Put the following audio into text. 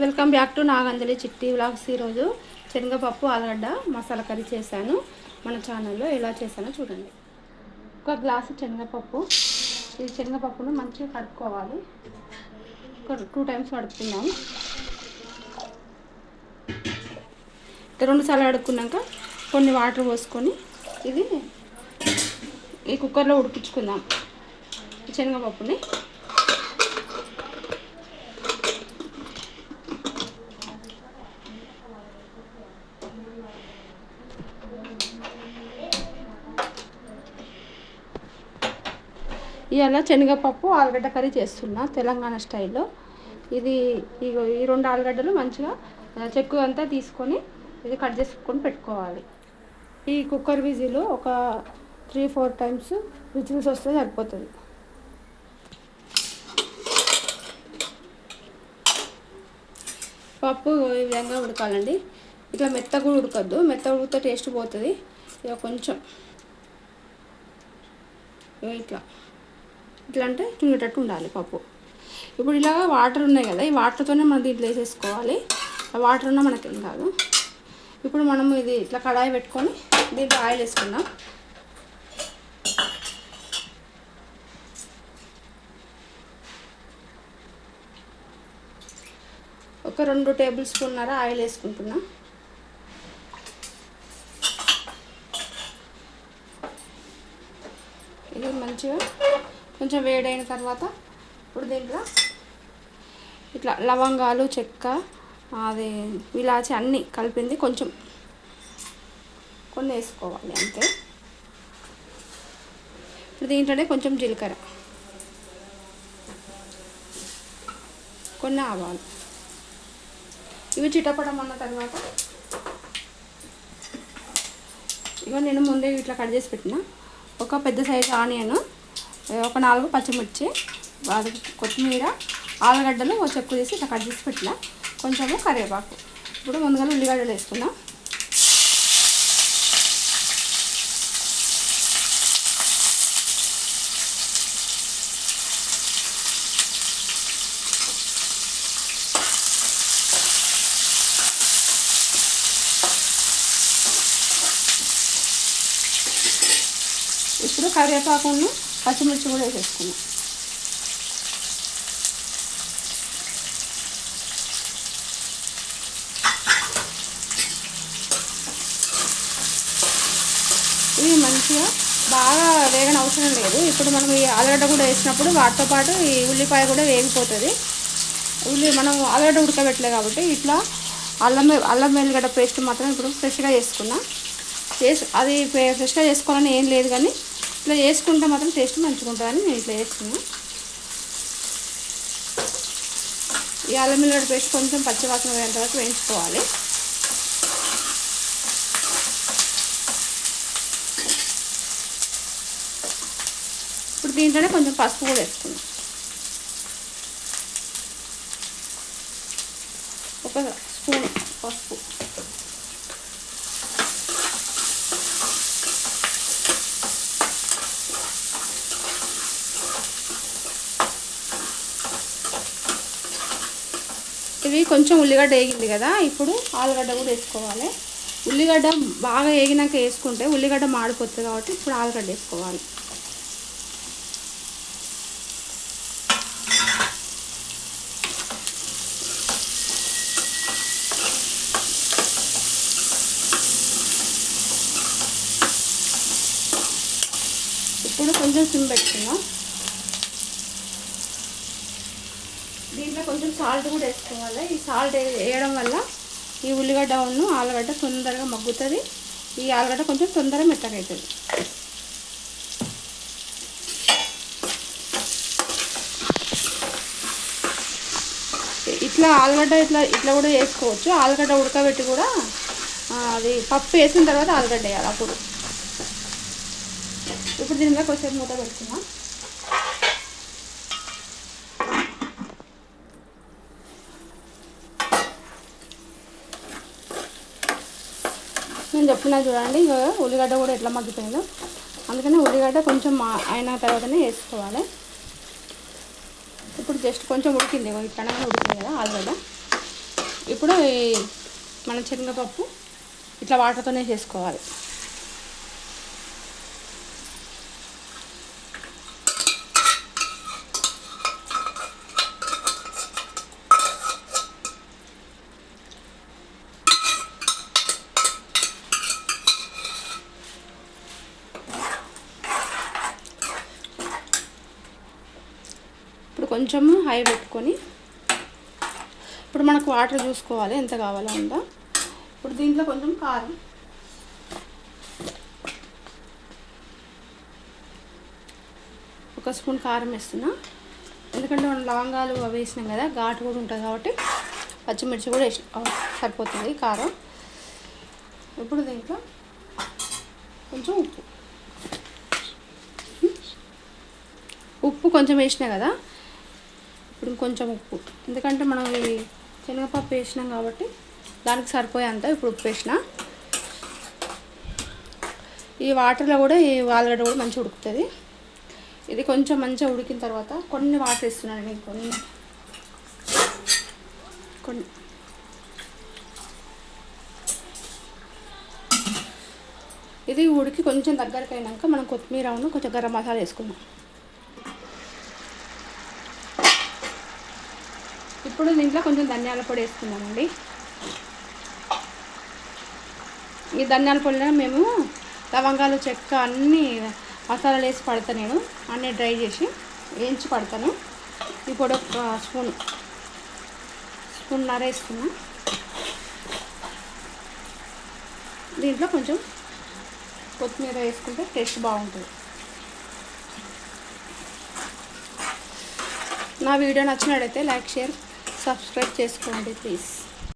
Welcome back to Naganjali చిట్టి vlogs. ఈరోజు శనగపప్పు ఆలుగడ్డ మసాలా కర్రీ చేశాను. మన ఛానల్లో ఎలా చేశానో చూడండి. ఒక గ్లాసు శనగపప్పు. ఈ శనగపప్పును మంచిగా కడుక్కోవాలి. ఒక 2 టైమ్స్ కడుక్కున్నాం. 2 సార్లు కడుక్కున్నాక కొన్ని వాటర్ పోసుకొని ఇది ఈ కుక్కర్లో ఉడికించుకుందాం. శనగపప్పుని ఇవాళ శనగపప్పు ఆలుగడ్డ కర్రీ చేస్తున్నా తెలంగాణ స్టైల్లో. ఇది ఈ 2 ఆలుగడ్డలు మంచిగా చెక్కు అంతా తీసుకొని ఇది కట్ చేసుకొని పెట్టుకోవాలి. ఈ కుక్కర్ విజిల్ ఒక 3-4 టైమ్స్ విజిల్స్ వస్తే సరిపోతుంది. పప్పు ఈ విధంగా ఉడకాలండి. ఇట్లా మెత్తగా ఉడకద్దు, మెత్తగా ఉడికితే టేస్ట్ పోతుంది. ఇక కొంచెం ఇట్లా అంటే తునేటట్టు ఉండాలి పప్పు. ఇప్పుడు ఇలాగ వాటర్ ఉన్నాయి కదా, ఈ వాటర్తోనే మనం దీంట్లో వేసేసుకోవాలి. ఆ వాటర్ ఉన్నా మనకేం కాదు. ఇప్పుడు మనం ఇది ఇట్లా కడాయి పెట్టుకొని దీంట్లో ఆయిల్ వేసుకుందాం. ఒక 2 టేబుల్ స్పూన్నర ఆయిల్ వేసుకుంటున్నా. ఇది మంచిగా కొంచెం వేడైన తర్వాత ఇప్పుడు దీంట్లో ఇట్లా లవంగాలు, చెక్క, అది ఇలాచి అన్నీ కలిపింది కొంచెం కొన్ని వేసుకోవాలి అంతే. ఇప్పుడు దీంట్లోనే కొంచెం జీలకర్ర, కొన్ని ఆవాలు, ఇవి చిటపడం అన్న తర్వాత ఇక నేను ముందే ఇట్లా కట్ చేసి పెట్టిన ఒక పెద్ద సైజు ఆనియన్, ఒక 4 పచ్చిమిర్చి, అది కొత్తిమీర, ఆలుగడ్డలు ఒక చెక్కు తీసి ఇట్లా కట్ చేసి పెట్టిన, కొంచెము కరివేపాకు. ఇప్పుడు ముందుగా ఉల్లిగడ్డలు వేసుకున్నా. ఇప్పుడు కరివేపాకును పచ్చిమిర్చి కూడా వేసేసుకున్నాం. ఇవి మంచిగా బాగా వేగన అవసరం లేదు. ఇప్పుడు మనం ఈ ఆలుగడ్డ కూడా వేసినప్పుడు వాటితో పాటు ఈ ఉల్లిపాయ కూడా వేగిపోతుంది. మనం ఆలుగడ్డ ఉడకబెట్టలే కాబట్టి ఇట్లా అల్లం వెల్లిగడ్డ పేస్ట్ మాత్రం ఇప్పుడు ఫ్రెష్గా చేసుకున్నా. అది ఫ్రెష్గా చేసుకోవాలని ఏం లేదు, కానీ ఇట్లా చేసుకుంటే మాత్రం టేస్ట్ మంచిగా ఉంటుందని నేను ఇట్లా చేసుకున్నా. ఈ అల్లం వెల్లిగడ్డ పేస్ట్ కొంచెం పచ్చివాసన పోయేంత వరకు వేయించుకోవాలి. ఇప్పుడు దీంట్లోనే కొంచెం పసుపు కూడా వేసుకున్నాం. ఒక స్పూన్ పసుపు. ఇవి కొంచెం ఉల్లిగడ్డ వేగింది కదా, ఇప్పుడు ఆలుగడ్డ కూడా వేసుకోవాలి. ఉల్లిగడ్డ బాగా వేగినాక వేసుకుంటే ఉల్లిగడ్డ మాడిపోతుంది కాబట్టి ఇప్పుడు ఆలుగడ్డ వేసుకోవాలి. ఇప్పుడు కొంచెం సిమ్ పెట్టుకుందాం. దీంట్లో కొంచెం సాల్ట్ కూడా వేసుకోవాలి. ఈ సాల్ట్ వేయడం వల్ల ఈ ఉల్లిగడ్డ ఆలుగడ్డ తొందరగా మగ్గుతుంది. ఈ ఆలుగడ్డ కొంచెం తొందరగా మెత్తగా అవుతుంది. ఇట్లా ఆలుగడ్డ ఇట్లా కూడా వేసుకోవచ్చు. ఆలుగడ్డ ఉడకబెట్టి కూడా అది పప్పు వేసిన తర్వాత ఆలుగడ్డ వేయాలి అప్పుడు. ఇప్పుడు దీనిలో కొంచెం మూత పెట్టుకున్నాం. నేను చెప్పినా చూడండి, ఇక ఉల్లిగడ్డ కూడా ఎట్లా మగ్గిపోయిందో, అందుకని ఉల్లిగడ్డ కొంచెం అయిన తర్వాతనే వేసుకోవాలి. ఇప్పుడు జస్ట్ కొంచెం ఉడికింది, ఇట్లా ఉడికింది కదా ఆలుగడ్డ. ఇప్పుడు మన శనగపప్పు ఇట్లా వాటర్తోనే చేసుకోవాలి. ఇప్పుడు కొంచెం హై పెట్టుకొని ఇప్పుడు మనకు వాటర్ చూసుకోవాలి ఎంత కావాలో అంత. ఇప్పుడు దీంట్లో కొంచెం కారం, ఒక స్పూన్ కారం వేస్తున్నా. ఎందుకంటే మనం లవంగాలు అవి వేసినాం కదా, ఘాటు కూడా ఉంటుంది కాబట్టి పచ్చిమిర్చి కూడా సరిపోతుంది కారం. ఇప్పుడు దీంట్లో కొంచెం ఉప్పు కొంచెం వేసినా కదా, ఇప్పుడు ఇంకొంచెం ఉప్పు, ఎందుకంటే మనం ఈ శనగపప్పు వేసినాం కాబట్టి దానికి సరిపోయేంత ఇప్పుడు ఉప్పు వేసిన. ఈ వాటర్లో కూడా ఈ ఆలుగడ్డ కూడా మంచిగా ఉడుకుతుంది. ఇది కొంచెం మంచిగా ఉడికిన తర్వాత కొన్ని వాటర్ ఇస్తున్నాను నేను, కొన్ని ఇది ఉడికి కొంచెం దగ్గరికి అయినాక మనం కొత్తిమీర కొంచెం గరం మసాలా వేసుకుందాం. ఇప్పుడు దీంట్లో కొంచెం ధనియాల పొడి వేసుకుందామండి. ఈ ధనియాల పొడిలో మేము లవంగాలు, చెక్క అన్నీ మసాలాలు వేసి పడతాను. నేను అన్నీ డ్రై చేసి వేయించి పడతాను. ఈ పొడి ఒక స్పూన్నర వేసుకున్నా. దీంట్లో కొంచెం కొత్తిమీర వేసుకుంటే టేస్ట్ బాగుంటుంది. నా వీడియో నచ్చినట్లయితే లైక్, షేర్, సబ్స్క్రైబ్ చేసుకోండి ప్లీజ్.